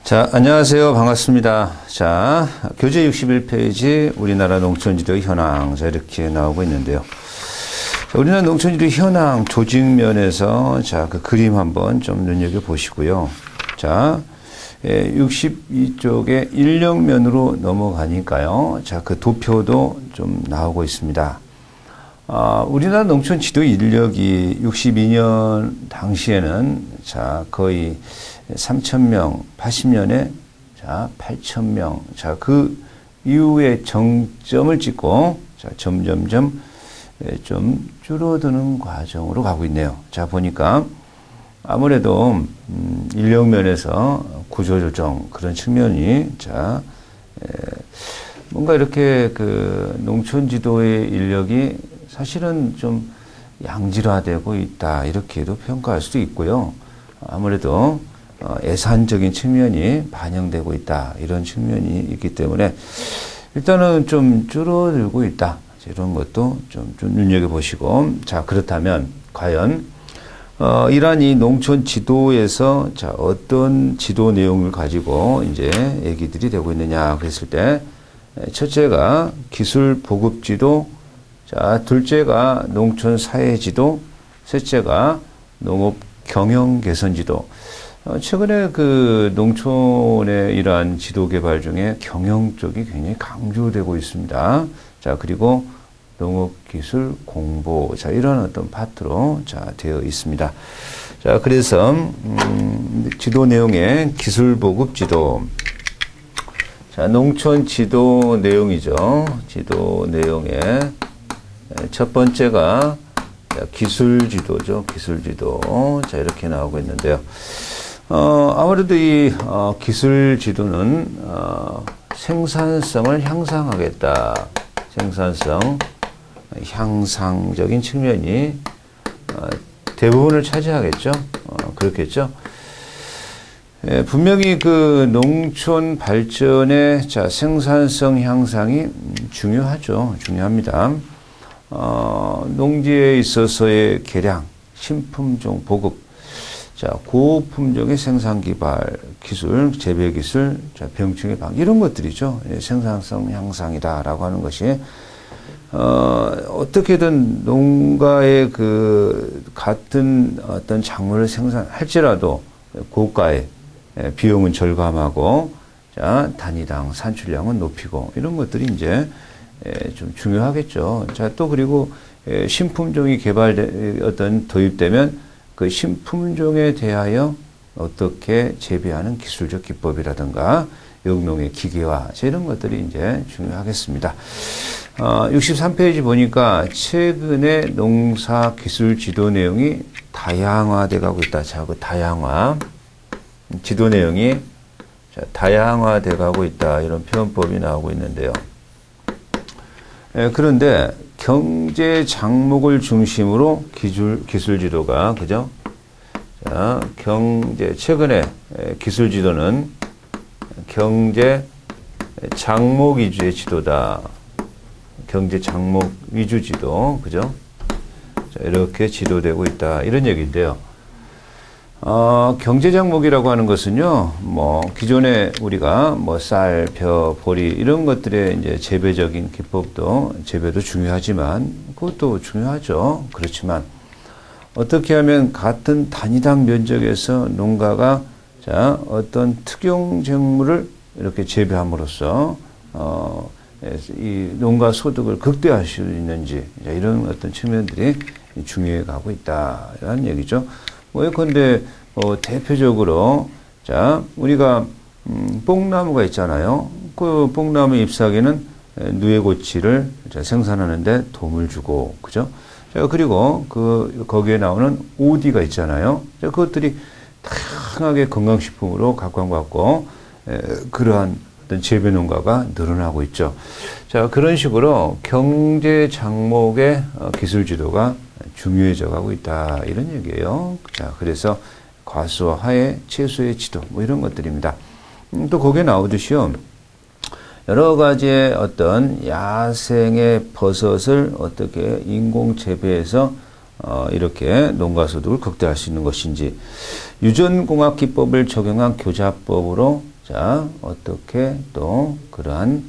자, 안녕하세요. 반갑습니다. 자, 교재 61페이지 우리나라 농촌지도 현황. 자, 이렇게 나오고 있는데요. 자, 우리나라 농촌지도 현황 조직면에서 자, 그 그림 한번 좀 눈여겨보시고요. 자, 62쪽에 인력면으로 넘어가니까요. 자, 그 도표도 좀 나오고 있습니다. 우리나라 농촌 지도 인력이 62년 당시에는 자, 거의 3,000명, 80년에 자, 8,000명. 자, 그 이후에 정점을 찍고 자, 점점점 좀 줄어드는 과정으로 가고 있네요. 자, 보니까 아무래도 인력면에서 구조조정 그런 측면이 자, 뭔가 이렇게 그 농촌 지도의 인력이 사실은 좀 양질화되고 있다 이렇게도 평가할 수도 있고요. 아무래도 예산적인 측면이 반영되고 있다 이런 측면이 있기 때문에 일단은 좀 줄어들고 있다 이런 것도 좀 눈여겨보시고, 자, 그렇다면 과연 이러한 이 농촌 지도에서 자, 어떤 지도 내용을 가지고 이제 얘기들이 되고 있느냐 그랬을 때, 첫째가 기술 보급 지도, 자, 둘째가 농촌 사회 지도, 셋째가 농업 경영 개선 지도. 최근에 그 농촌의 이러한 지도 개발 중에 경영 쪽이 굉장히 강조되고 있습니다. 자, 그리고 농업 기술 공보, 자, 이런 어떤 파트로 자, 되어 있습니다. 자, 그래서 지도 내용의 기술 보급 지도. 자, 농촌 지도 내용이죠. 지도 내용의 첫 번째가 기술 지도죠. 기술 지도. 자, 이렇게 나오고 있는데요. 아무래도 이 기술 지도는 생산성을 향상하겠다. 생산성 향상적인 측면이 대부분을 차지하겠죠. 그렇겠죠. 분명히 그 농촌 발전의 자, 생산성 향상이 중요하죠. 중요합니다. 농지에 있어서의 개량, 신품종 보급, 자, 고품종의 생산 기발 기술, 재배 기술, 자, 병충해 방 이런 것들이죠. 생산성 향상이다라고 하는 것이 어떻게든 농가의 그 같은 어떤 작물을 생산할지라도 고가의 비용은 절감하고 자, 단위당 산출량은 높이고 이런 것들이 이제 좀 중요하겠죠. 자, 또 그리고 신품종이 어떤 도입되면 그 신품종에 대하여 어떻게 재배하는 기술적 기법이라든가 영농의 기계화 이런 것들이 이제 중요하겠습니다. 63페이지 보니까 최근에 농사 기술 지도 내용이 다양화돼 가고 있다. 자, 그 다양화 지도 내용이 자, 다양화돼 가고 있다 이런 표현법이 나오고 있는데요. 그런데 경제 장목을 중심으로 기술 지도가 그죠? 자, 최근에 기술 지도는 경제 장목 위주의 지도다. 경제 장목 위주 지도, 그죠? 자, 이렇게 지도되고 있다. 이런 얘기인데요. 경제 장목이라고 하는 것은요, 뭐, 기존에 우리가 뭐, 쌀, 벼, 보리, 이런 것들의 이제 재배적인 기법도, 재배도 중요하지만, 그것도 중요하죠. 그렇지만, 어떻게 하면 같은 단위당 면적에서 농가가, 자, 어떤 특용작물을 이렇게 재배함으로써, 이 농가 소득을 극대화할 수 있는지, 자, 이런 어떤 측면들이 중요해 가고 있다라는 얘기죠. 뭐, 예컨대, 대표적으로, 자, 우리가, 뽕나무가 있잖아요. 그 뽕나무 잎사귀는 누에고치를 생산하는데 도움을 주고, 그죠? 자, 그리고 거기에 나오는 오디가 있잖아요. 자, 그것들이 다양하게 건강식품으로 각광받고, 그러한 어떤 재배 농가가 늘어나고 있죠. 자, 그런 식으로 경제 장목의 기술 지도가 중요해져 가고 있다. 이런 얘기예요. 자, 그래서 과수와 하해, 채소의 지도, 뭐 이런 것들입니다. 또 거기에 나오듯이요. 여러 가지의 어떤 야생의 버섯을 어떻게 인공 재배해서 이렇게 농가 소득을 극대화할 수 있는 것인지, 유전공학 기법을 적용한 교자법으로 자, 어떻게 또 그러한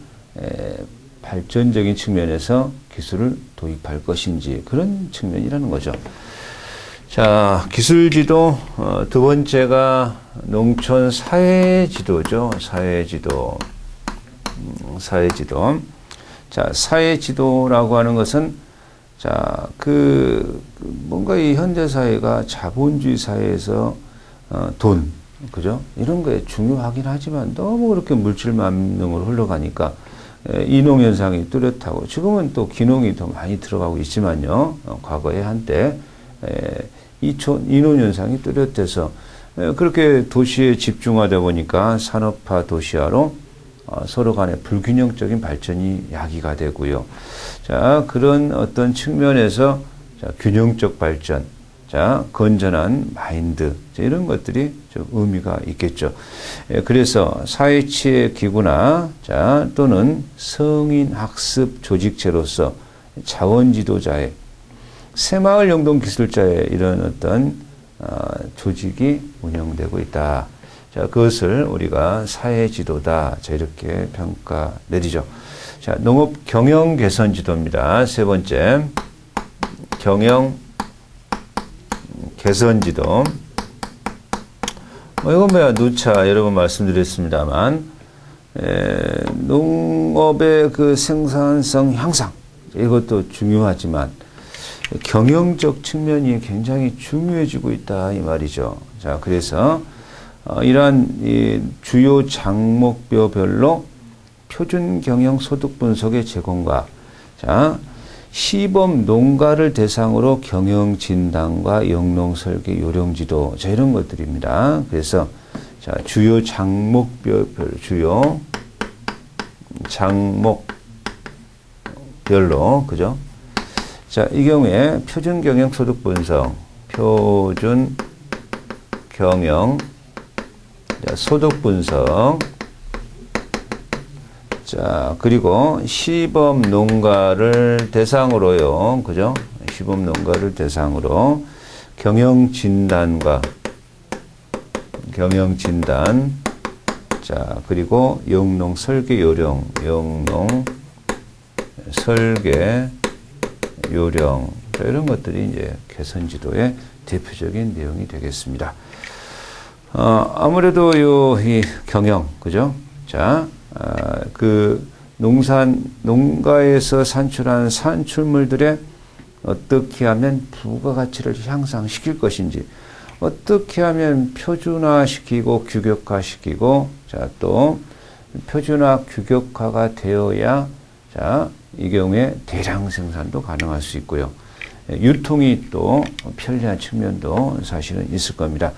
발전적인 측면에서 기술을 도입할 것인지 그런 측면이라는 거죠. 자, 기술지도 두 번째가 농촌 사회지도죠. 사회지도. 사회지도. 자, 사회지도라고 하는 것은 자, 뭔가 이 현대 사회가 자본주의 사회에서 돈, 그죠? 이런 거에 중요하긴 하지만 너무 그렇게 물질 만능으로 흘러가니까 이농 현상이 뚜렷하고 지금은 또 기농이 더 많이 들어가고 있지만요. 과거에 한때 이농 현상이 뚜렷해서 그렇게 도시에 집중하다 보니까 산업화 도시화로 서로 간의 불균형적인 발전이 야기가 되고요. 자, 그런 어떤 측면에서 자, 균형적 발전, 자, 건전한 마인드, 자, 이런 것들이 좀 의미가 있겠죠. 그래서 사회치의 기구나, 자, 또는 성인 학습 조직체로서 자원 지도자의 새마을 영동 기술자의 이런 어떤 조직이 운영되고 있다. 자, 그것을 우리가 사회 지도다. 자, 이렇게 평가 내리죠. 자, 농업 경영 개선 지도입니다. 세 번째. 경영 개선 지도. 이건 뭐야, 누차 여러 번 말씀드렸습니다만, 농업의 그 생산성 향상, 이것도 중요하지만, 경영적 측면이 굉장히 중요해지고 있다, 이 말이죠. 자, 그래서, 이러한 이 주요 장목별로 표준 경영 소득 분석의 제공과, 자, 시범 농가를 대상으로 경영 진단과 영농 설계 요령 지도, 자, 이런 것들입니다. 그래서, 자, 주요 주요 장목별로, 그죠? 자, 이 경우에 표준 경영 소득 분석, 표준 경영 소득 분석, 자, 그리고 시범 농가를 대상으로요, 그죠? 시범 농가를 대상으로 경영 진단, 자, 그리고 영농 설계 요령, 자, 이런 것들이 이제 개선 지도의 대표적인 내용이 되겠습니다. 아무래도 이 경영, 그죠? 자, 농가에서 산출한 산출물들의 어떻게 하면 부가가치를 향상시킬 것인지, 어떻게 하면 표준화시키고 규격화시키고, 자, 또 표준화 규격화가 되어야, 자, 이 경우에 대량 생산도 가능할 수 있고요. 유통이 또 편리한 측면도 사실은 있을 겁니다.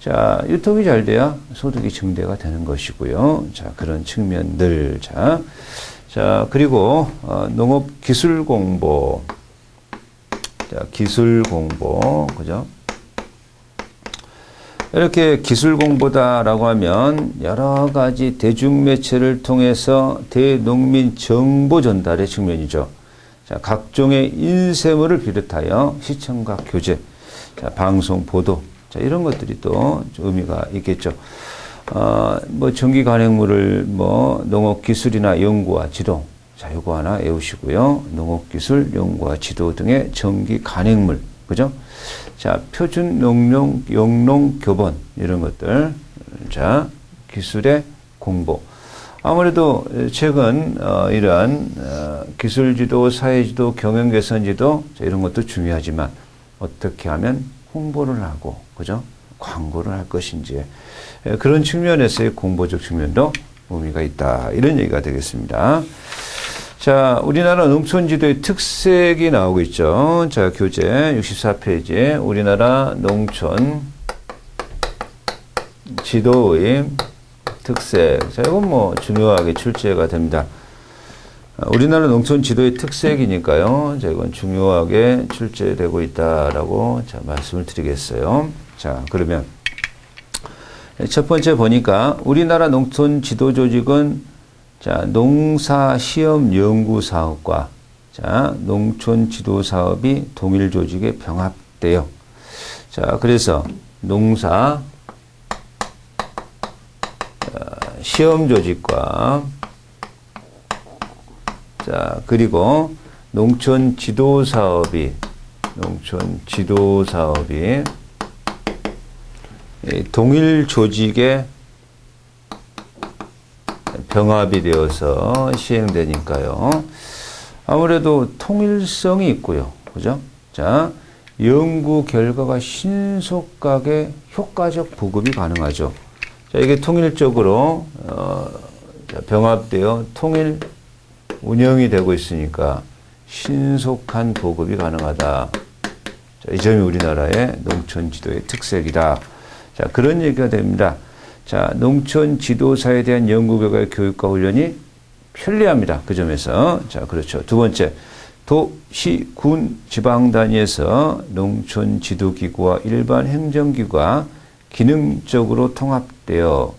자, 유통이 잘 돼야 소득이 증대가 되는 것이고요. 자, 그런 측면들. 자, 그리고, 농업 기술 공보. 자, 기술 공보. 그죠? 이렇게 기술 공보다라고 하면 여러 가지 대중매체를 통해서 대농민 정보 전달의 측면이죠. 자, 각종의 인쇄물을 비롯하여 시청각 교재, 자, 방송 보도, 자, 이런 것들이 또 의미가 있겠죠. 뭐 전기 간행물을 농업 기술이나 연구와 지도, 자, 요거 하나 외우시고요. 농업 기술, 연구와 지도 등의 전기 간행물, 그죠? 자, 표준 영농 교본, 이런 것들, 자, 기술의 공보. 아무래도 최근 이러한 기술지도, 사회지도, 경영개선지도 이런 것도 중요하지만 어떻게 하면 홍보를 하고, 그죠? 광고를 할 것인지, 그런 측면에서의 공보적 측면도 의미가 있다, 이런 얘기가 되겠습니다. 자, 우리나라 농촌지도의 특색이 나오고 있죠. 자, 교재 64페이지에 우리나라 농촌 지도의 특색. 자, 이건 중요하게 출제가 됩니다. 우리나라 농촌 지도의 특색이니까요. 자, 이건 중요하게 출제되고 있다라고 자, 말씀을 드리겠어요. 자, 그러면 첫 번째 보니까 우리나라 농촌 지도 조직은 자, 농사 시험 연구 사업과 자, 농촌 지도 사업이 동일 조직에 병합돼요. 자, 그래서 농사 시험 조직과 자, 그리고 농촌 지도 사업이 동일 조직에 병합이 되어서 시행되니까요. 아무래도 통일성이 있고요. 그죠? 자, 연구 결과가 신속하게 효과적 보급이 가능하죠. 자, 이게 통일적으로 병합되어 통일 운영이 되고 있으니까 신속한 보급이 가능하다. 자, 이 점이 우리나라의 농촌 지도의 특색이다. 자, 그런 얘기가 됩니다. 자, 농촌 지도사에 대한 연구 결과의 교육과 훈련이 편리합니다. 그 점에서. 자, 그렇죠. 두 번째, 도, 시, 군, 지방 단위에서 농촌 지도기구와 일반 행정기구가 기능적으로 통합되어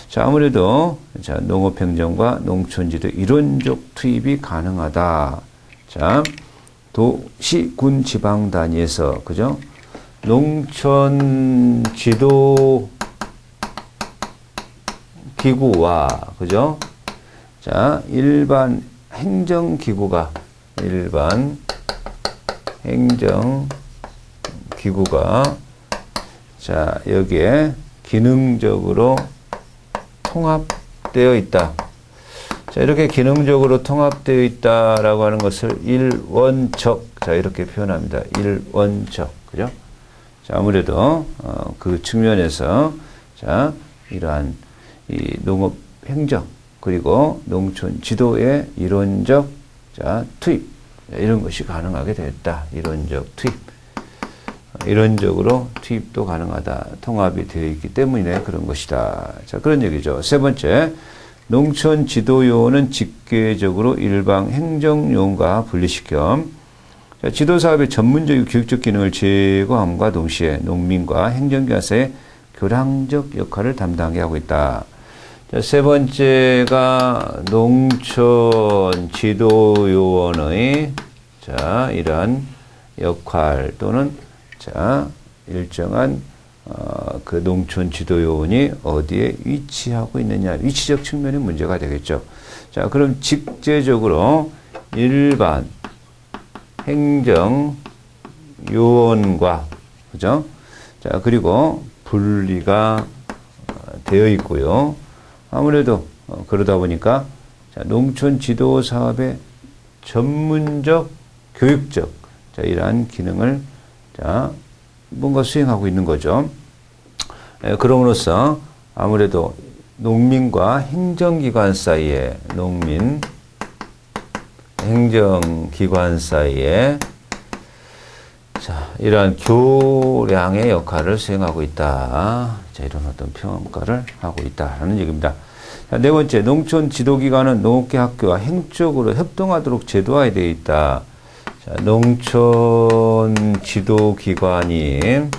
자, 아무래도 자, 농업행정과 농촌지도 이론적 투입이 가능하다. 자, 도, 시, 군, 지방 단위에서 그죠? 농촌 지도 기구와 그죠? 자, 일반 행정기구가 자, 여기에 기능적으로 통합되어 있다. 자, 이렇게 기능적으로 통합되어 있다라고 하는 것을 일원적. 자, 이렇게 표현합니다. 일원적. 그죠? 자, 아무래도, 그 측면에서, 자, 이러한 이 농업 행정, 그리고 농촌 지도의 이론적, 자, 투입. 이런 것이 가능하게 됐다. 이론적 투입. 이론적으로 투입도 가능하다. 통합이 되어 있기 때문에 그런 것이다. 자, 그런 얘기죠. 세 번째, 농촌 지도 요원은 직계적으로 일방 행정 요원과 분리시켜 자, 지도 사업의 전문적 교육적 기능을 제거함과 동시에 농민과 행정기관 사이의 교량적 역할을 담당하게 하고 있다. 자, 세 번째가 농촌 지도 요원의 자, 이러한 역할 또는 자, 일정한 그 농촌 지도 요원이 어디에 위치하고 있느냐, 위치적 측면이 문제가 되겠죠. 자, 그럼 직제적으로 일반 행정 요원과 그죠? 자, 그리고 분리가 되어 있고요. 아무래도 그러다 보니까 자, 농촌 지도 사업의 전문적 교육적 자, 이러한 기능을 자, 뭔가 수행하고 있는 거죠. 그럼으로써 아무래도 농민과 행정기관 사이에 행정기관 사이에 자, 이러한 교량의 역할을 수행하고 있다. 자, 이런 어떤 평가를 하고 있다라는 얘기입니다. 자, 네 번째, 농촌 지도기관은 농업계 학교와 행적으로 협동하도록 제도화되어 있다. 자, 농촌 지도기관이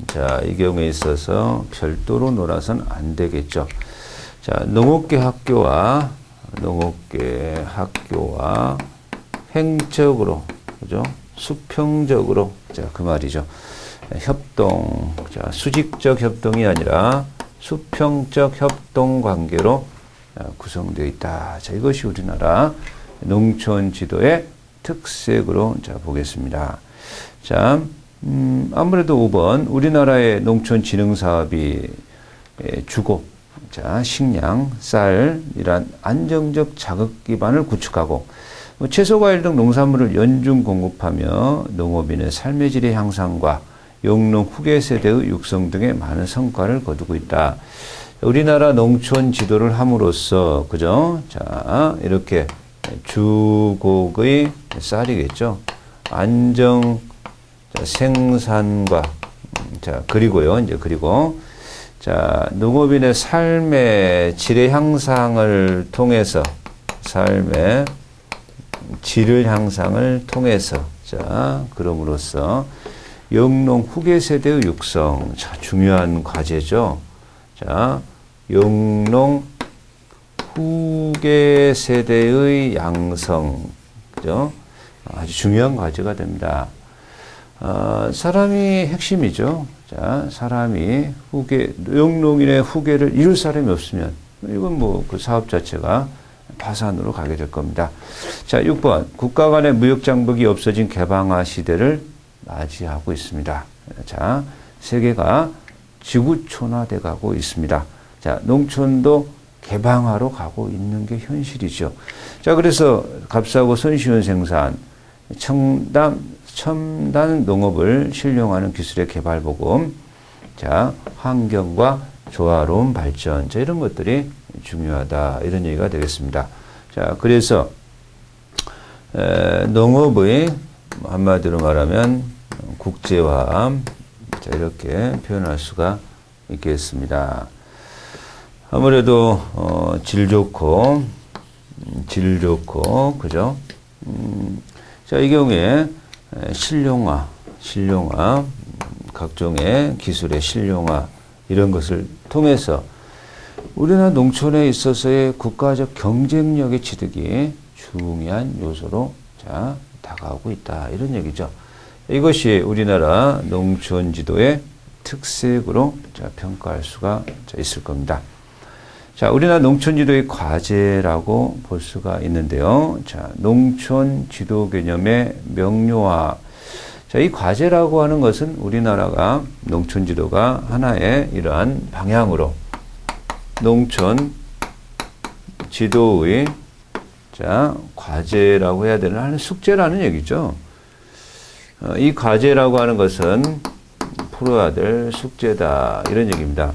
자, 이 경우에 있어서 별도로 놀아서는 안 되겠죠. 자, 농업계 학교와 행적으로 그죠? 수평적으로 자, 그 말이죠. 협동. 자, 수직적 협동이 아니라 수평적 협동 관계로 구성되어 있다. 자, 이것이 우리나라 농촌 지도의 특색으로 자, 보겠습니다. 자, 아무래도 5번 우리나라의 농촌 진흥 사업이 주고 자, 식량, 쌀 이란 안정적 자급 기반을 구축하고 채소, 과일 등 농산물을 연중 공급하며 농업인의 삶의 질의 향상과 영농 후계 세대의 육성 등의 많은 성과를 거두고 있다. 우리나라 농촌 지도를 함으로써 그죠? 자, 이렇게 주곡의 쌀이겠죠. 안정 생산과 자, 그리고요. 이제 그리고 자, 농업인의 삶의 질의 향상을 통해서 삶의 질을 향상을 통해서 자, 그럼으로써 영농 후계 세대의 육성. 자, 중요한 과제죠. 자, 영농 후계 세대의 양성. 그죠? 아주 중요한 과제가 됩니다. 사람이 핵심이죠. 자, 사람이 영농인의 후계를 이룰 사람이 없으면 이건 뭐 그 사업 자체가 파산으로 가게 될 겁니다. 자, 6번. 국가 간의 무역 장벽이 없어진 개방화 시대를 맞이하고 있습니다. 자, 세계가 지구촌화돼 가고 있습니다. 자, 농촌도 개방화로 가고 있는 게 현실이죠. 자, 그래서 값싸고 손쉬운 생산, 첨단 농업을 실용하는 기술의 개발 보급, 자, 환경과 조화로운 발전, 자, 이런 것들이 중요하다. 이런 얘기가 되겠습니다. 자, 그래서 농업의 한마디로 말하면 국제화, 자, 이렇게 표현할 수가 있겠습니다. 아무래도 질 좋고 그죠? 자, 이 경우에 실용화, 각종의 기술의 실용화 이런 것을 통해서 우리나라 농촌에 있어서의 국가적 경쟁력의 취득이 중요한 요소로 자, 다가오고 있다. 이런 얘기죠. 이것이 우리나라 농촌 지도의 특색으로 자, 평가할 수가 있을 겁니다. 자, 우리나라 농촌 지도의 과제라고 볼 수가 있는데요. 자, 농촌 지도 개념의 명료화. 자, 이 과제라고 하는 것은 우리나라가 농촌 지도가 하나의 이러한 방향으로 농촌 지도의 자, 과제라고 해야 되나 하는 숙제라는 얘기죠. 이 과제라고 하는 것은 풀어야 될 숙제다. 이런 얘기입니다.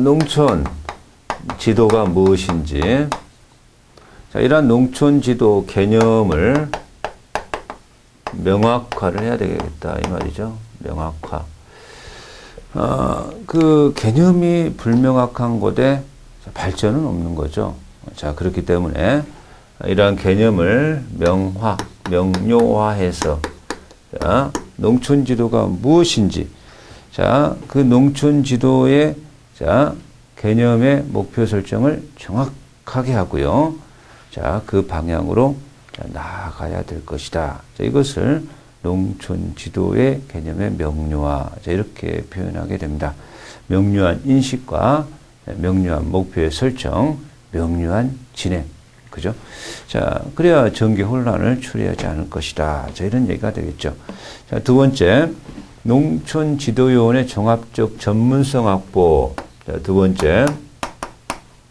농촌 지도가 무엇인지, 자, 이러한 농촌 지도 개념을 명확화를 해야 되겠다. 이 말이죠. 명확화. 그 개념이 불명확한 곳에 발전은 없는 거죠. 자, 그렇기 때문에 이러한 개념을 명료화해서 자, 농촌 지도가 무엇인지, 자, 그 농촌 지도의 자, 개념의 목표 설정을 정확하게 하고요. 자, 그 방향으로 나아가야 될 것이다. 자, 이것을 농촌 지도의 개념의 명료화. 자, 이렇게 표현하게 됩니다. 명료한 인식과 명료한 목표의 설정, 명료한 진행. 그죠? 자, 그래야 전개 혼란을 초래하지 않을 것이다. 자, 이런 얘기가 되겠죠. 자, 두 번째, 농촌 지도요원의 종합적 전문성 확보. 자, 두 번째,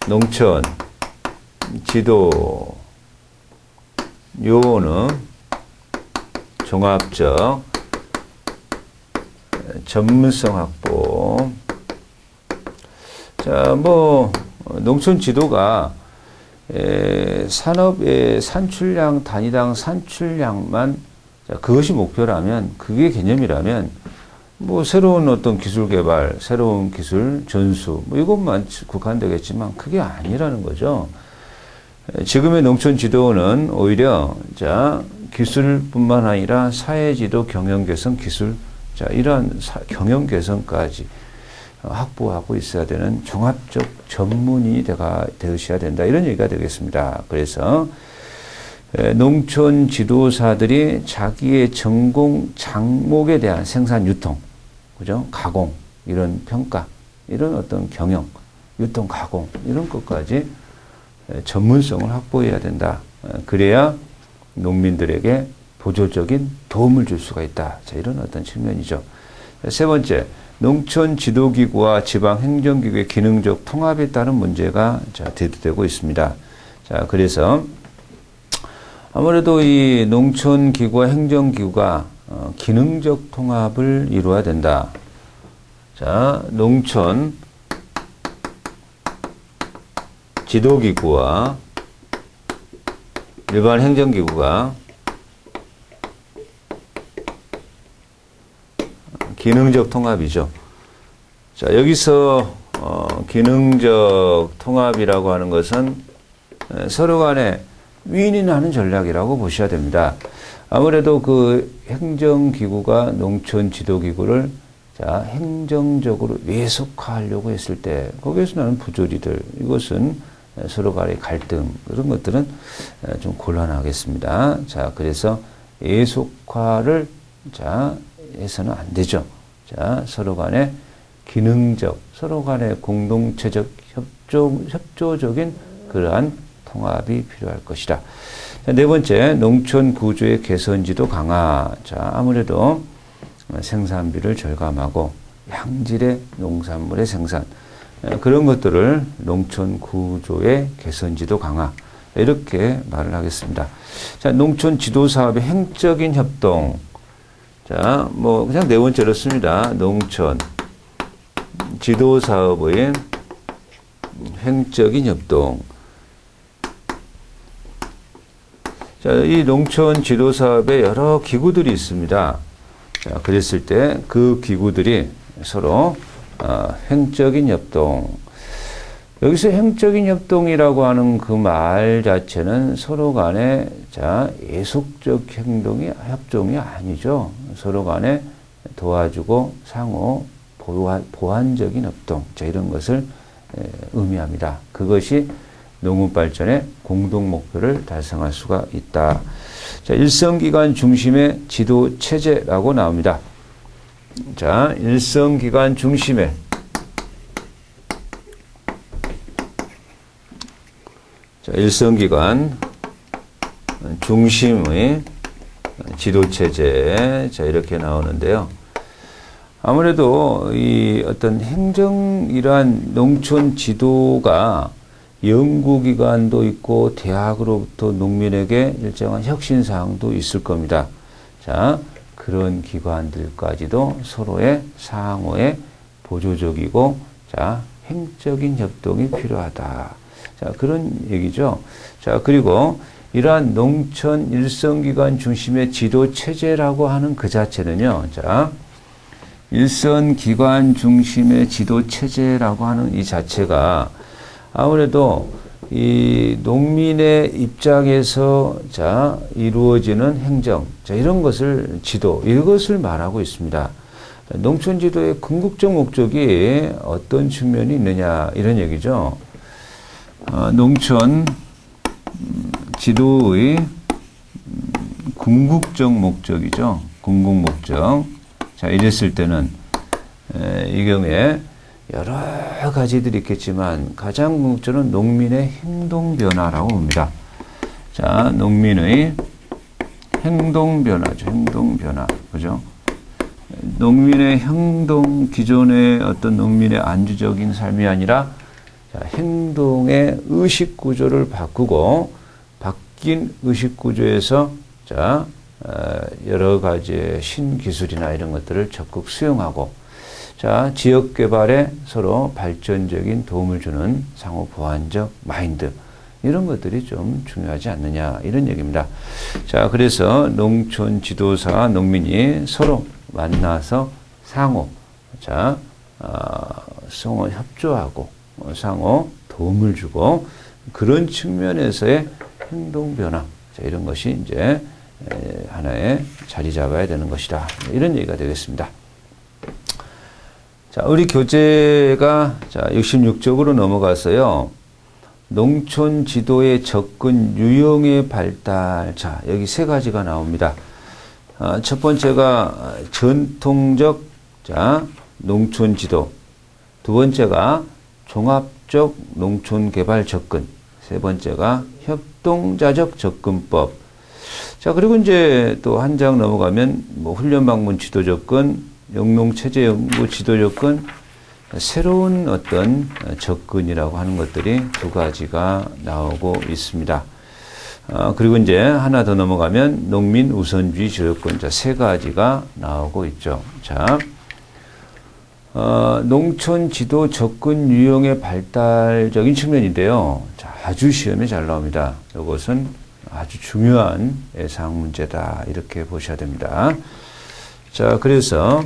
농촌 지도 요원의 종합적 전문성 확보. 자, 뭐 농촌 지도가 산업의 산출량, 단위당 산출량만, 자, 그것이 목표라면, 그게 개념이라면, 뭐 새로운 어떤 기술 개발, 새로운 기술 전수, 뭐 이것만 국한되겠지만 그게 아니라는 거죠. 지금의 농촌 지도는 오히려 자, 기술뿐만 아니라 사회지도, 경영 개선, 기술, 자, 이러한 경영 개선까지 확보하고 있어야 되는 종합적 전문이 되으셔야 된다. 이런 얘기가 되겠습니다. 그래서 농촌 지도사들이 자기의 전공 장목에 대한 생산, 유통, 그죠? 가공, 이런 평가, 이런 어떤 경영, 유통, 가공, 이런 것까지 전문성을 확보해야 된다. 그래야 농민들에게 보조적인 도움을 줄 수가 있다. 자, 이런 어떤 측면이죠. 세 번째, 농촌 지도기구와 지방행정기구의 기능적 통합에 따른 문제가 자, 대두되고 있습니다. 자, 그래서 아무래도 이 농촌기구와 행정기구가 기능적 통합을 이루어야 된다. 자, 농촌 지도기구와 일반 행정기구가 기능적 통합이죠. 자, 여기서 기능적 통합이라고 하는 것은 서로 간에 윈윈하는 전략이라고 보셔야 됩니다. 아무래도 그 행정기구가 농촌 지도기구를 자, 행정적으로 외속화하려고 했을 때 거기에서 나는 부조리들, 이것은 서로 간의 갈등, 그런 것들은 좀 곤란하겠습니다. 자, 그래서 예속화를 자, 해서는 안 되죠. 자, 서로 간에 기능적, 서로 간에 공동체적 협조적인 그러한 통합이 필요할 것이다. 자, 네 번째, 농촌 구조의 개선지도 강화. 자, 아무래도 생산비를 절감하고 양질의 농산물의 생산, 그런 것들을 농촌 구조의 개선지도 강화, 이렇게 말을 하겠습니다. 자, 농촌 지도 사업의 행적인 협동. 자, 뭐 그냥 네 번째로 씁니다. 농촌 지도 사업의 행적인 협동. 자, 이 농촌 지도 사업에 여러 기구들이 있습니다. 자, 그랬을 때 그 기구들이 서로 행적인 협동. 여기서 행적인 협동이라고 하는 그 말 자체는 서로 간에 자, 예속적 협동이 아니죠. 서로 간에 도와주고 상호 보완적인 협동. 자, 이런 것을 의미합니다. 그것이 농업 발전의 공동 목표를 달성할 수가 있다. 자, 일성기관 중심의 지도 체제라고 나옵니다. 자, 일성기관 중심의 일성기관 중심의 지도체제. 자, 이렇게 나오는데요. 아무래도 이 어떤 행정이란 농촌 지도가 연구기관도 있고 대학으로부터 농민에게 일정한 혁신사항도 있을 겁니다. 자, 그런 기관들까지도 서로의 상호의 보조적이고 자, 행적인 협동이 필요하다. 자, 그런 얘기죠. 자, 그리고 이러한 농촌 일선기관 중심의 지도체제라고 하는 그 자체는요. 자, 일선기관 중심의 지도체제라고 하는 이 자체가 아무래도 이 농민의 입장에서 자, 이루어지는 행정, 자, 이런 것을 지도, 이것을 말하고 있습니다. 농촌 지도의 궁극적 목적이 어떤 측면이 있느냐, 이런 얘기죠. 농촌 지도의 궁극적 목적이죠. 궁극 목적. 자, 이랬을 때는 이 경우에 여러 가지들이 있겠지만 가장 궁극적으로는 농민의 행동 변화라고 봅니다. 자, 농민의 행동 변화죠. 행동 변화. 그죠? 농민의 행동, 기존의 어떤 농민의 안주적인 삶이 아니라 자, 행동의 의식 구조를 바꾸고 바뀐 의식 구조에서 자, 여러 가지의 신기술이나 이런 것들을 적극 수용하고 자, 지역 개발에 서로 발전적인 도움을 주는 상호 보완적 마인드, 이런 것들이 좀 중요하지 않느냐, 이런 얘기입니다. 자, 그래서 농촌 지도사와 농민이 서로 만나서 상호, 자, 상호 협조하고 상호 도움을 주고 그런 측면에서의 행동 변화, 자, 이런 것이 이제 하나의 자리 잡아야 되는 것이다. 이런 얘기가 되겠습니다. 자, 우리 교재가 자, 66쪽으로 넘어가서요. 농촌 지도의 접근 유형의 발달. 자, 여기 세 가지가 나옵니다. 첫 번째가 전통적 자, 농촌 지도. 두 번째가 종합적 농촌 개발 접근. 세 번째가 협동자적 접근법. 자, 그리고 이제 또 한 장 넘어가면 뭐 훈련 방문 지도 접근, 영농체제 연구 지도 접근, 새로운 어떤 접근이라고 하는 것들이 두 가지가 나오고 있습니다. 그리고 이제 하나 더 넘어가면 농민 우선주의 지도 접근, 자, 세 가지가 나오고 있죠. 자, 농촌 지도 접근 유형의 발달적인 측면인데요. 자, 아주 시험에 잘 나옵니다. 이것은 아주 중요한 예상 문제다, 이렇게 보셔야 됩니다. 자, 그래서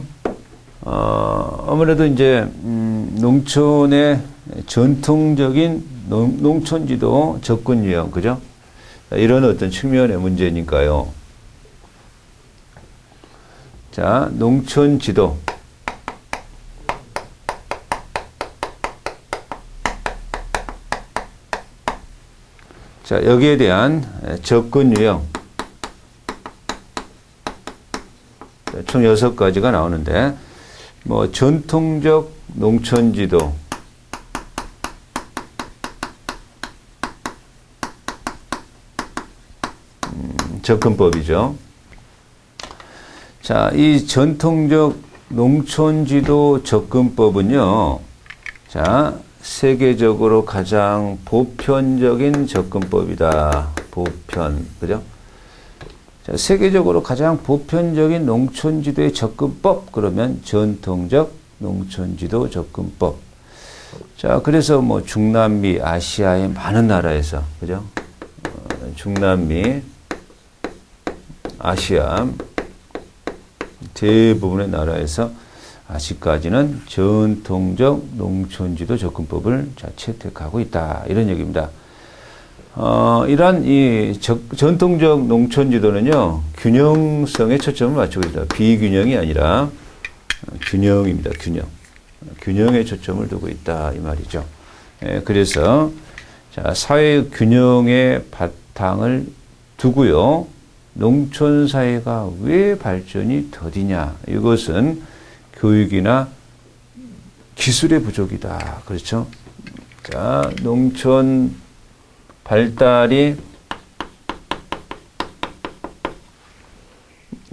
아무래도 이제 농촌의 전통적인 농촌 지도 접근 유형, 그죠? 이런 어떤 측면의 문제니까요. 자, 농촌 지도. 자, 여기에 대한 접근 유형. 총 6가지가 나오는데, 뭐, 전통적 농촌지도, 접근법이죠. 자, 이 전통적 농촌지도 접근법은요, 자, 세계적으로 가장 보편적인 접근법이다. 보편, 그죠? 자, 세계적으로 가장 보편적인 농촌지도의 접근법, 그러면 전통적 농촌지도 접근법. 자, 그래서 뭐 중남미, 아시아의 많은 나라에서, 그죠? 중남미, 아시아 대부분의 나라에서 아직까지는 전통적 농촌지도 접근법을 채택하고 있다. 이런 얘기입니다. 이러한 이 전통적 농촌지도는요, 균형성에 초점을 맞추고 있다. 비균형이 아니라 균형입니다. 균형. 균형에 초점을 두고 있다. 이 말이죠. 그래서 자, 사회 균형의 바탕을 두고요, 농촌 사회가 왜 발전이 더디냐? 이것은 교육이나 기술의 부족이다. 그렇죠? 자, 농촌 발달이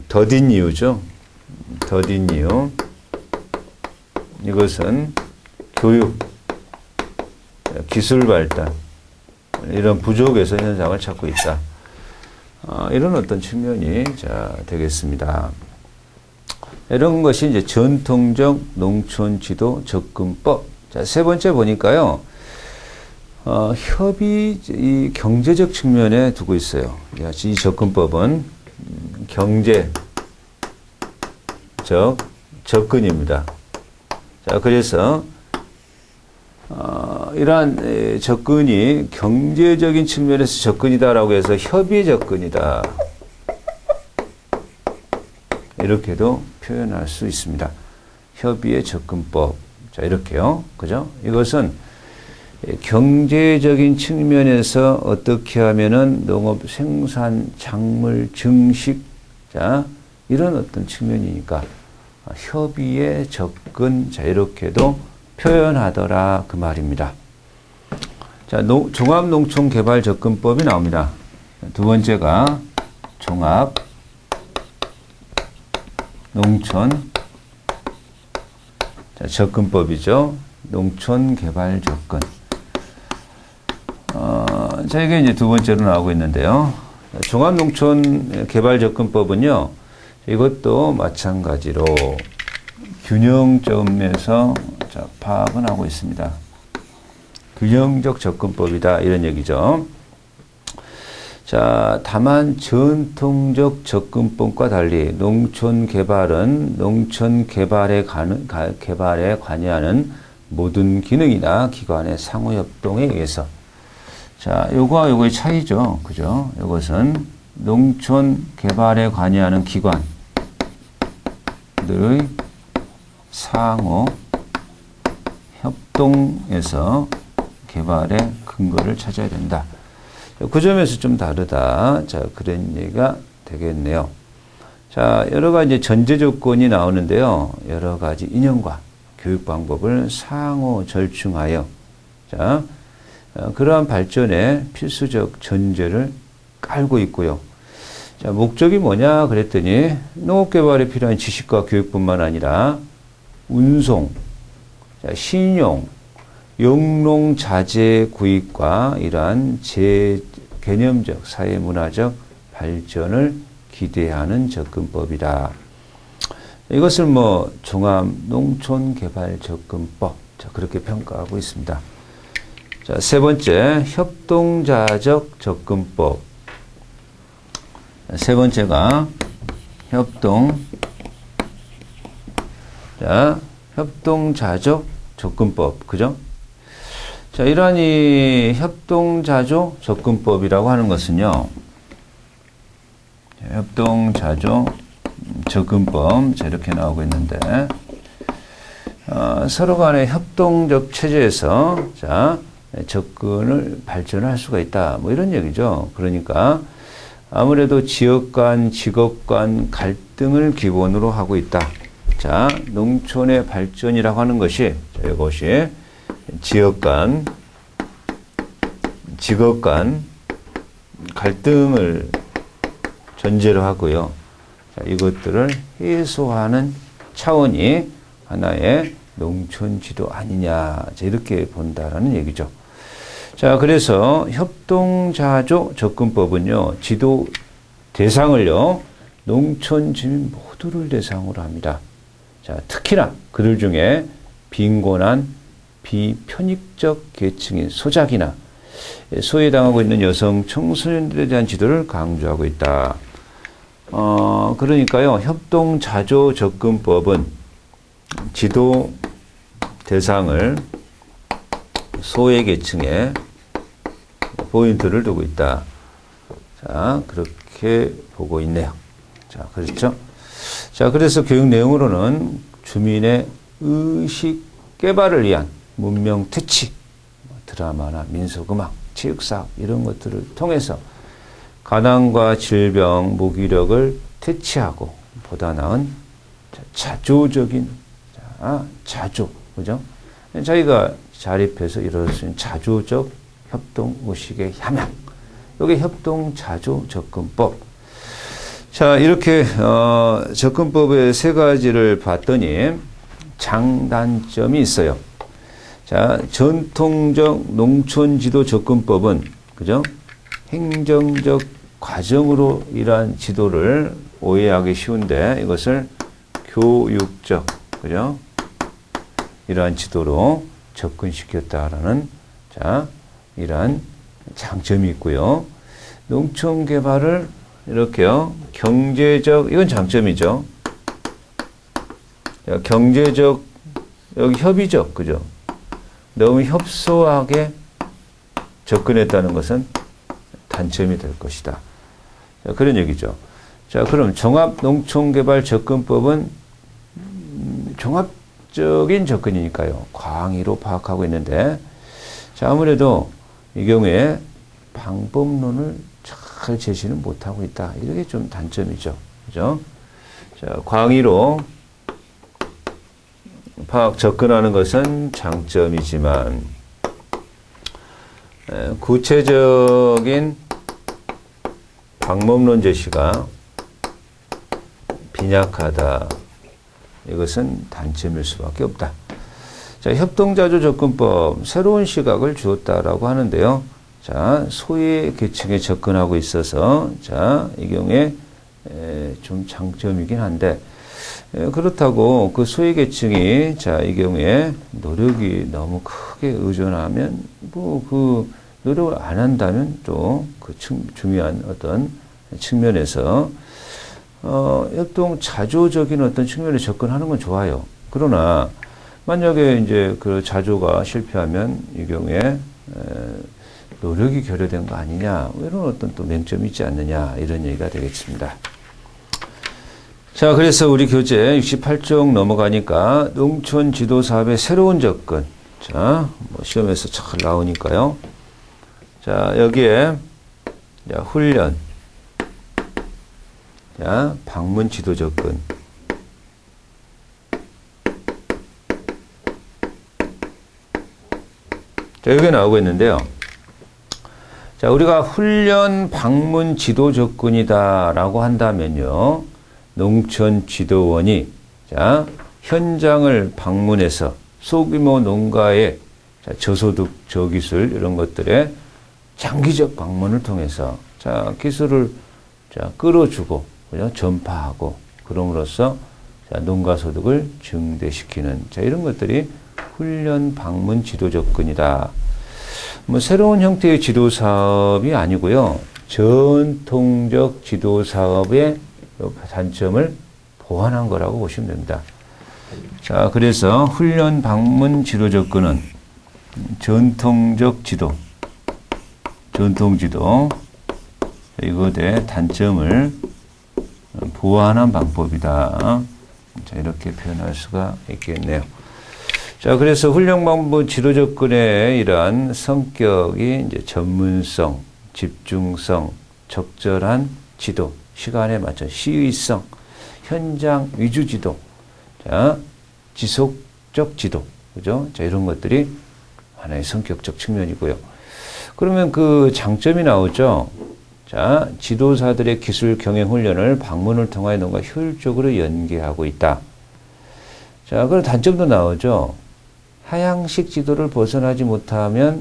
더딘 이유죠. 더딘 이유. 이것은 교육, 기술 발달, 이런 부족에서 현상을 찾고 있다. 이런 어떤 측면이 되겠습니다. 이런 것이 이제 전통적 농촌지도 접근법. 자, 세 번째 보니까요, 협의, 이 경제적 측면에 두고 있어요. 이 접근법은 경제적 접근입니다. 자, 그래서 이러한 접근이 경제적인 측면에서 접근이다라고 해서 협의 접근이다. 이렇게도 표현할 수 있습니다. 협의의 접근법. 자, 이렇게요. 그죠? 이것은 경제적인 측면에서 어떻게 하면은 농업 생산, 작물, 증식, 자, 이런 어떤 측면이니까 협의의 접근, 자, 이렇게도 표현하더라. 그 말입니다. 자, 종합농촌개발접근법이 나옵니다. 두 번째가 종합농촌 접근법이죠. 농촌개발접근. 자, 이게 이제 두 번째로 나오고 있는데요. 종합농촌개발접근법은요, 이것도 마찬가지로 균형점에서 파악은 하고 있습니다. 균형적 접근법이다. 이런 얘기죠. 자, 다만 전통적 접근법과 달리 농촌 개발은 농촌 개발에 관여하는 모든 기능이나 기관의 상호협동에 의해서, 자, 요거와 요거의 차이죠. 그죠? 요것은 농촌 개발에 관여하는 기관들의 상호 협동에서 개발의 근거를 찾아야 된다. 그 점에서 좀 다르다. 자, 그런 얘기가 되겠네요. 자, 여러 가지 전제 조건이 나오는데요. 여러 가지 인형과 교육 방법을 상호 절충하여, 자, 그러한 발전에 필수적 전제를 깔고 있고요. 자, 목적이 뭐냐 그랬더니 농업 개발에 필요한 지식과 교육뿐만 아니라 운송, 자, 신용, 영농 자재 구입과 이러한 개념적 사회문화적 발전을 기대하는 접근법이다. 이것을 뭐 종합농촌개발접근법, 자, 그렇게 평가하고 있습니다. 자, 세 번째, 협동자적 접근법. 세 번째가 협동자적 접근법, 그죠? 자, 이러한 이 협동자조 접근법이라고 하는 것은요, 협동자조 접근법, 자, 이렇게 나오고 있는데, 서로 간의 협동적 체제에서, 자, 접근을 발전할 수가 있다. 뭐 이런 얘기죠. 그러니까, 아무래도 지역 간, 직업 간 갈등을 기본으로 하고 있다. 자, 농촌의 발전이라고 하는 것이, 자, 이것이 지역 간, 직업 간 갈등을 전제로 하고요. 자, 이것들을 해소하는 차원이 하나의 농촌 지도 아니냐. 자, 이렇게 본다라는 얘기죠. 자, 그래서 협동자조 접근법은요, 지도 대상을요, 농촌 주민 모두를 대상으로 합니다. 자, 특히나 그들 중에 빈곤한 비편익적 계층인 소작이나 소외당하고 있는 여성 청소년들에 대한 지도를 강조하고 있다. 그러니까요, 협동자조 접근법은 지도 대상을 소외계층에 포인트를 두고 있다. 자, 그렇게 보고 있네요. 자, 그렇죠? 자, 그래서 교육 내용으로는 주민의 의식 개발을 위한 문명 퇴치, 드라마나 민속음악, 체육사업 이런 것들을 통해서 가난과 질병, 무기력을 퇴치하고 보다 나은 자조적인 자조, 그죠? 자기가 자립해서 이룰 수 있는 자조적 협동 의식의 함양. 이게 협동 자조 접근법. 자, 이렇게 접근법의 세 가지를 봤더니 장단점이 있어요. 자, 전통적 농촌 지도 접근법은 그죠? 행정적 과정으로 이러한 지도를 오해하기 쉬운데 이것을 교육적, 그죠? 이러한 지도로 접근시켰다라는, 자, 이러한 장점이 있고요. 농촌 개발을 이렇게요, 경제적, 이건 장점이죠. 경제적, 여기 협의적, 그죠? 너무 협소하게 접근했다는 것은 단점이 될 것이다. 자, 그런 얘기죠. 자, 그럼 종합농촌개발 접근법은 종합적인 접근이니까요. 광의로 파악하고 있는데, 자, 아무래도 이 경우에 방법론을 잘 제시는 못하고 있다. 이게 좀 단점이죠. 그죠? 자, 광의로 파악 접근하는 것은 장점이지만, 구체적인 방법론 제시가 빈약하다. 이것은 단점일 수밖에 없다. 자, 협동자조 접근법, 새로운 시각을 주었다라고 하는데요. 자, 소외 계층에 접근하고 있어서, 자, 이 경우에 좀 장점이긴 한데, 그렇다고 그 소외 계층이, 자, 이 경우에 노력이 너무 크게 의존하면, 그 노력을 안 한다면 또 그 중요한 어떤 측면에서, 협동 자조적인 어떤 측면에 접근하는 건 좋아요. 그러나, 만약에 이제 그 자조가 실패하면 이 경우에 노력이 결여된 거 아니냐, 이런 어떤 또 맹점이 있지 않느냐, 이런 얘기가 되겠습니다. 자, 그래서 우리 교재 68쪽 넘어가니까 농촌 지도 사업의 새로운 접근. 자, 뭐 시험에서 잘 나오니까요. 자, 여기에 자, 훈련. 자, 방문 지도 접근. 자, 여기 나오고 있는데요. 자, 우리가 훈련 방문 지도 접근이다라고 한다면요. 농촌 지도원이, 자, 현장을 방문해서 소규모 농가의, 자, 저소득, 저기술, 이런 것들의 장기적 방문을 통해서, 자, 기술을, 자, 끌어주고, 그죠? 전파하고, 그럼으로써, 자, 농가 소득을 증대시키는, 자, 이런 것들이 훈련 방문 지도 접근이다. 뭐, 새로운 형태의 지도 사업이 아니고요. 전통적 지도 사업의 단점을 보완한 거라고 보시면 됩니다. 자, 그래서 훈련 방문 지도 접근은 전통적 지도, 전통지도, 이것의 단점을 보완한 방법이다. 자, 이렇게 표현할 수가 있겠네요. 자, 그래서 훈련 방문 지도 접근의 이러한 성격이 이제 전문성, 집중성, 적절한 지도, 시간에 맞춘 시의성, 현장 위주 지도, 자, 지속적 지도, 그죠? 자, 이런 것들이 하나의 성격적 측면이고요. 그러면 그 장점이 나오죠. 자, 지도사들의 기술 경영 훈련을 방문을 통하여 뭔가 효율적으로 연계하고 있다. 자, 그런 단점도 나오죠. 하향식 지도를 벗어나지 못하며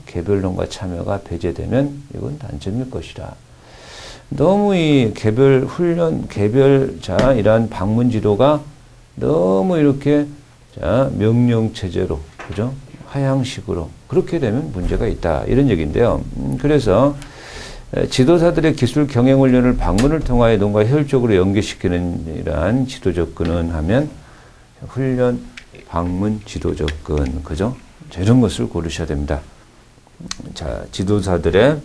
개별론과 참여가 배제되면 이건 단점일 것이다. 너무 이 개별 훈련, 자, 이러한 방문 지도가 너무 이렇게, 자, 명령 체제로, 그죠? 하향식으로 그렇게 되면 문제가 있다. 이런 얘기인데요. 그래서 지도사들의 기술 경영 훈련을 방문을 통하여 농가 효율적으로 연계시키는 이러한 지도 접근은 하면 훈련, 방문, 지도 접근, 그죠? 자, 이런 것을 고르셔야 됩니다. 자, 지도사들의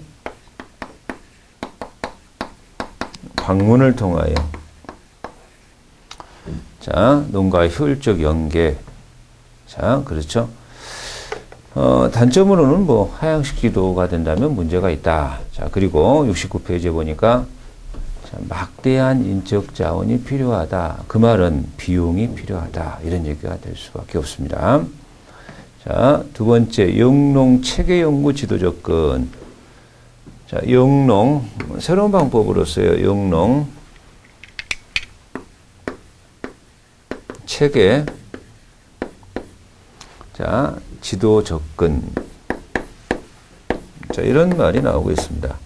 방문을 통하여 자, 농가의 효율적 연계. 자, 그렇죠. 단점으로는 뭐 하향식 지도가 된다면 문제가 있다. 자, 그리고 69페이지에 보니까 자, 막대한 인적 자원이 필요하다. 그 말은 비용이 필요하다. 이런 얘기가 될 수밖에 없습니다. 자, 두 번째, 영농 체계 연구 지도 접근. 자, 영농 새로운 방법으로서요. 영농 체계 자, 지도 접근. 자, 이런 말이 나오고 있습니다.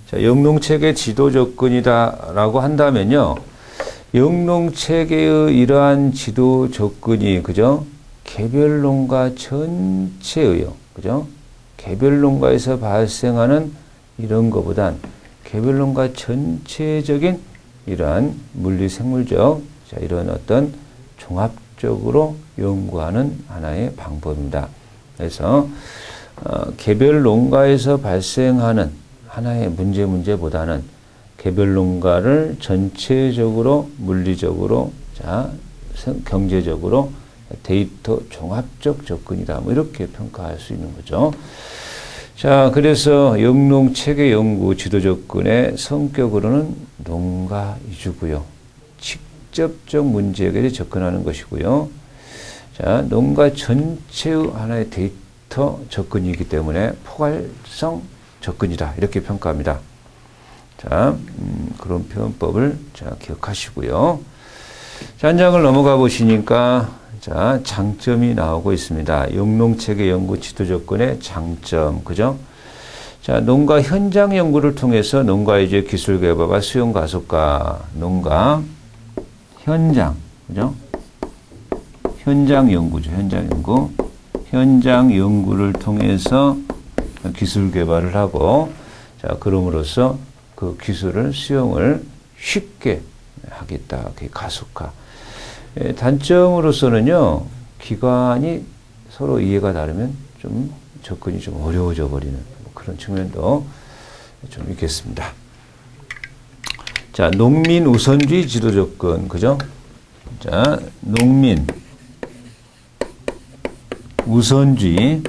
자, 영농체계 지도 접근이다라고 한다면요. 영농체계의 이러한 지도 접근이, 그죠? 개별농가 전체의요. 그죠? 개별농가에서 발생하는 이런 것보단 개별농가 전체적인 이러한 물리생물적, 자, 이런 어떤 종합적으로 연구하는 하나의 방법입니다. 그래서 개별 농가에서 발생하는 하나의 문제보다는 개별 농가를 전체적으로 물리적으로, 자, 경제적으로 데이터 종합적 접근이다. 뭐 이렇게 평가할 수 있는 거죠. 자, 그래서 영농 체계 연구 지도 접근의 성격으로는 농가 위주고요. 직접적 문제 해결에 접근하는 것이고요. 자, 농가 전체의 하나의 데이터 접근이기 때문에 포괄성 접근이다. 이렇게 평가합니다. 자, 그런 표현법을 자, 기억하시고요. 자, 한 장을 넘어가 보시니까 자, 장점이 나오고 있습니다. 영농체계 연구 지도 접근의 장점, 그죠? 자, 농가 현장 연구를 통해서 농가의 이제 기술 개발과 수용 가속화, 농가 현장, 그죠? 현장 연구죠. 현장 연구. 현장 연구를 통해서 기술 개발을 하고, 자, 그럼으로써 그 기술을 수용을 쉽게 하겠다. 가속화. 단점으로서는요, 기관이 서로 이해가 다르면 좀 접근이 좀 어려워져 버리는 그런 측면도 좀 있겠습니다. 자, 농민 우선주의 지도 접근, 그죠? 자, 농민 우선주의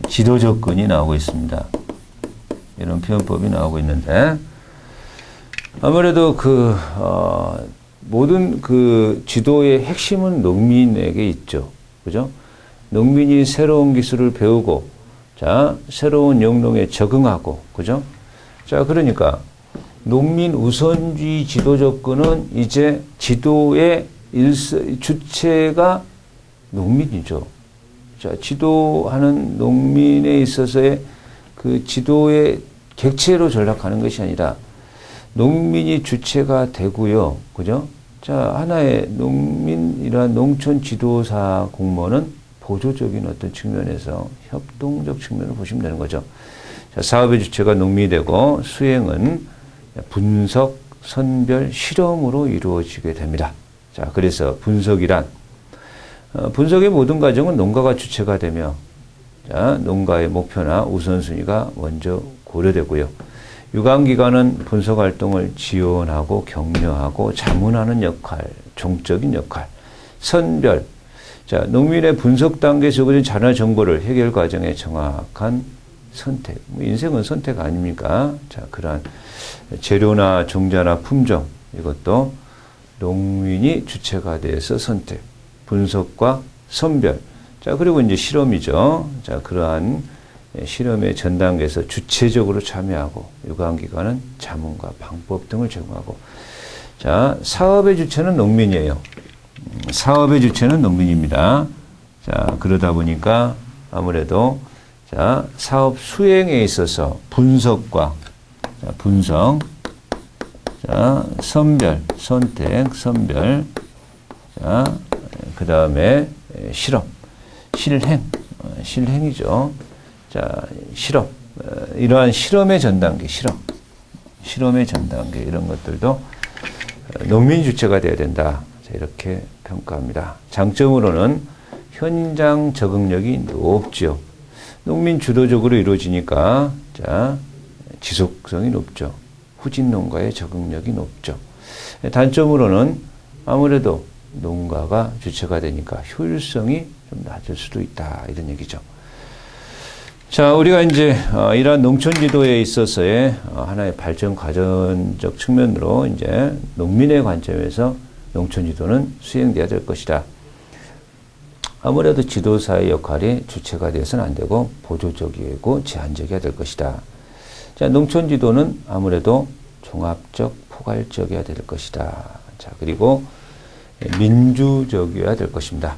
지도 접근이 나오고 있습니다. 이런 표현법이 나오고 있는데, 아무래도 모든 그 지도의 핵심은 농민에게 있죠. 그죠? 농민이 새로운 기술을 배우고, 자, 새로운 영농에 적응하고, 그죠? 자, 그러니까, 농민 우선주의 지도 접근은 이제 지도의 주체가 농민이죠. 자, 지도하는 농민에 있어서의 그 지도의 객체로 전락하는 것이 아니라 농민이 주체가 되고요. 그죠? 자, 하나의 농민이란 농촌 지도사 공무원은 보조적인 어떤 측면에서 협동적 측면을 보시면 되는 거죠. 자, 사업의 주체가 농민이 되고 수행은 분석, 선별, 실험으로 이루어지게 됩니다. 자, 그래서 분석이란 분석의 모든 과정은 농가가 주체가 되며, 자, 농가의 목표나 우선순위가 먼저 고려되고요. 유관기관은 분석 활동을 지원하고 격려하고 자문하는 역할, 종적인 역할. 선별. 자, 농민의 분석 단계에 적어진 자료 정보를 해결 과정에 정확한 선택. 뭐 인생은 선택 아닙니까? 자, 그러한 재료나 종자나 품종, 이것도 농민이 주체가 돼서 선택, 분석과 선별. 자, 그리고 이제 실험이죠. 자, 그러한 실험의 전 단계에서 주체적으로 참여하고, 유관기관은 자문과 방법 등을 제공하고. 자, 사업의 주체는 농민이에요. 사업의 주체는 농민입니다. 자, 그러다 보니까 아무래도 자, 사업 수행에 있어서 분석과 자, 분석, 자, 선별, 선택, 선별, 자, 그 다음에 실험, 실행, 실행이죠. 자, 실험, 이러한 실험의 전 단계, 실험의 전 단계 이런 것들도 농민 주체가 돼야 된다. 자, 이렇게 평가합니다. 장점으로는 현장 적응력이 높죠. 농민 주도적으로 이루어지니까 자, 지속성이 높죠. 후진 농가의 적응력이 높죠. 단점으로는 아무래도 농가가 주체가 되니까 효율성이 좀 낮을 수도 있다. 이런 얘기죠. 자, 우리가 이제 이러한 농촌 지도에 있어서의 하나의 발전 과정적 측면으로 이제 농민의 관점에서 농촌 지도는 수행돼야 될 것이다. 아무래도 지도사의 역할이 주체가 되어서는 안 되고 보조적이고 제한적이어야 될 것이다. 자, 농촌 지도는 아무래도 종합적, 포괄적이어야 될 것이다. 자, 그리고 민주적이어야 될 것입니다.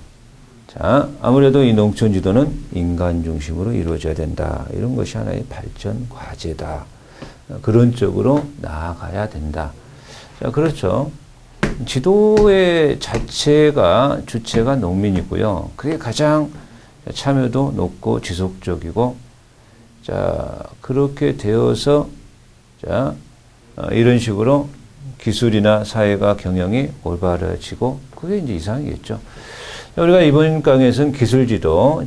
자, 아무래도 이 농촌 지도는 인간 중심으로 이루어져야 된다. 이런 것이 하나의 발전 과제다. 그런 쪽으로 나아가야 된다. 자, 그렇죠. 지도의 자체가 주체가 농민이고요. 그게 가장 참여도 높고 지속적이고, 자, 그렇게 되어서, 자, 이런 식으로 기술이나 사회가 경영이 올바라지고, 그게 이제 이상이겠죠. 우리가 이번 강의에서는 기술지도,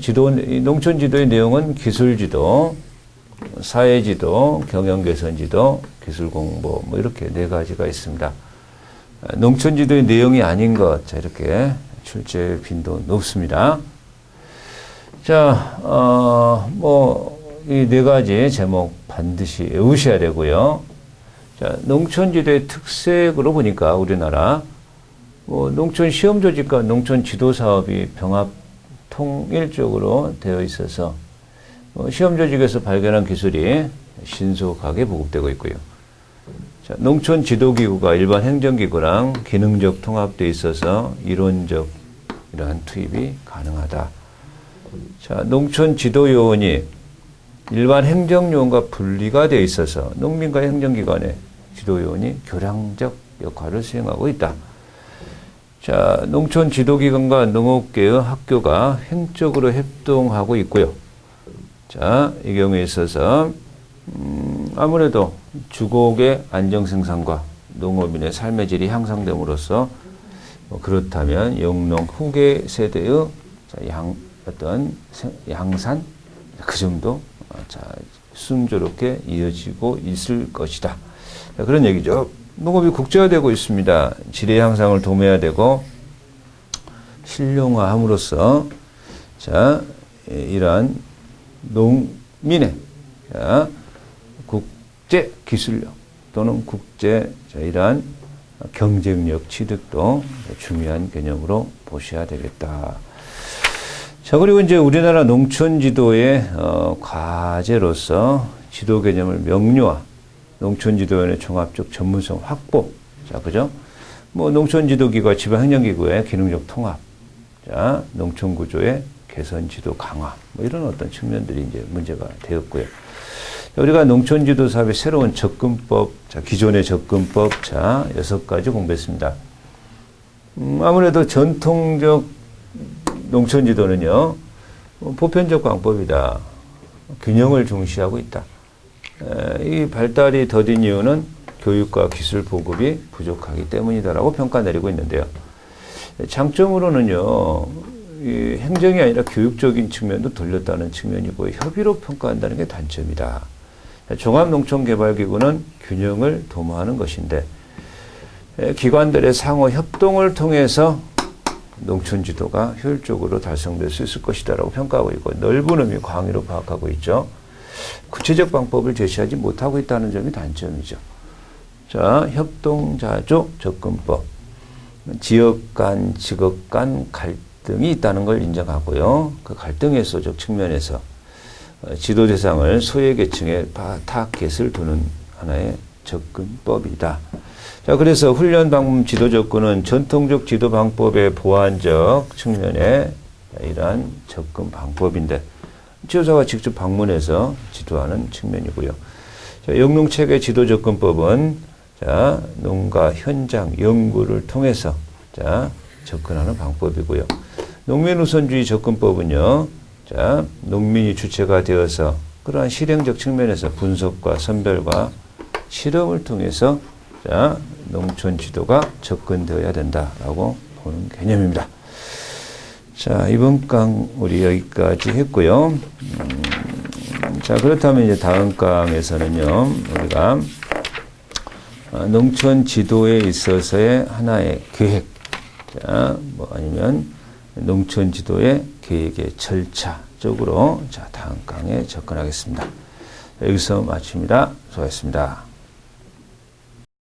농촌지도의 내용은 기술지도, 사회지도, 경영개선지도, 기술공보, 뭐 이렇게 네 가지가 있습니다. 농촌지도의 내용이 아닌 것, 자, 이렇게 출제 빈도 높습니다. 자, 이 네 가지 제목 반드시 외우셔야 되고요. 자, 농촌지도의 특색으로 보니까 우리나라, 농촌 시험조직과 농촌 지도 사업이 병합 통일적으로 되어 있어서, 시험조직에서 발견한 기술이 신속하게 보급되고 있고요. 자, 농촌 지도기구가 일반 행정기구랑 기능적 통합되어 있어서 이론적 이러한 투입이 가능하다. 자, 농촌 지도요원이 일반 행정요원과 분리가 되어 있어서 농민과 행정기관의 지도요원이 교량적 역할을 수행하고 있다. 자, 농촌 지도기관과 농업계의 학교가 횡적으로 협동하고 있고요. 자, 이 경우에 있어서 아무래도 주곡의 안정생산과 농업인의 삶의 질이 향상됨으로써 그렇다면 영농 후계 세대의 어떤 양산 그 정도 순조롭게 이어지고 있을 것이다. 자, 그런 얘기죠. 농업이 국제화되고 있습니다. 질의 향상을 도모해야 되고 실용화함으로써 자, 이러한 농민의 자, 국제 기술력 또는 국제 이러한 경쟁력 취득도 중요한 개념으로 보셔야 되겠다. 자, 그리고 이제 우리나라 농촌 지도의 과제로서 지도 개념을 명료화, 농촌 지도원의 종합적 전문성 확보. 자, 그죠? 농촌 지도기구와 지방 행정기구의 기능적 통합. 자, 농촌 구조의 개선 지도 강화. 이런 어떤 측면들이 이제 문제가 되었고요. 우리가 농촌 지도 사업의 새로운 접근법, 자, 기존의 접근법, 자, 6가지 공부했습니다. 아무래도 전통적 농촌 지도는요, 보편적 광법이다. 균형을 중시하고 있다. 이 발달이 더딘 이유는 교육과 기술 보급이 부족하기 때문이다라고 평가 내리고 있는데요. 장점으로는요, 이 행정이 아니라 교육적인 측면도 돌렸다는 측면이고 협의로 평가한다는 게 단점이다. 종합농촌개발기구는 균형을 도모하는 것인데 기관들의 상호 협동을 통해서 농촌 지도가 효율적으로 달성될 수 있을 것이다 라고 평가하고 있고 넓은 의미 광의로 파악하고 있죠. 구체적 방법을 제시하지 못하고 있다는 점이 단점이죠. 자, 협동자조 접근법. 지역 간, 직업 간 갈등이 있다는 걸 인정하고요. 그 갈등 해소적 측면에서 지도 대상을 소외계층에 타겟을 두는 하나의 접근법이다. 자, 그래서 훈련 방법 지도 접근은 전통적 지도 방법의 보완적 측면의 이러한 접근 방법인데 지도자가 직접 방문해서 지도하는 측면이고요. 자, 영농체계 지도 접근법은 자, 농가 현장 연구를 통해서 자, 접근하는 방법이고요. 농민 우선주의 접근법은요. 자, 농민이 주체가 되어서 그러한 실행적 측면에서 분석과 선별과 실험을 통해서 자, 농촌 지도가 접근되어야 된다라고 보는 개념입니다. 자, 이번 강 우리 여기까지 했고요. 자, 그렇다면 이제 다음 강에서는요, 우리가 농촌 지도에 있어서의 하나의 계획, 자, 뭐 아니면 농촌 지도의 계획의 절차 쪽으로 자, 다음 강에 접근하겠습니다. 여기서 마칩니다. 수고하셨습니다.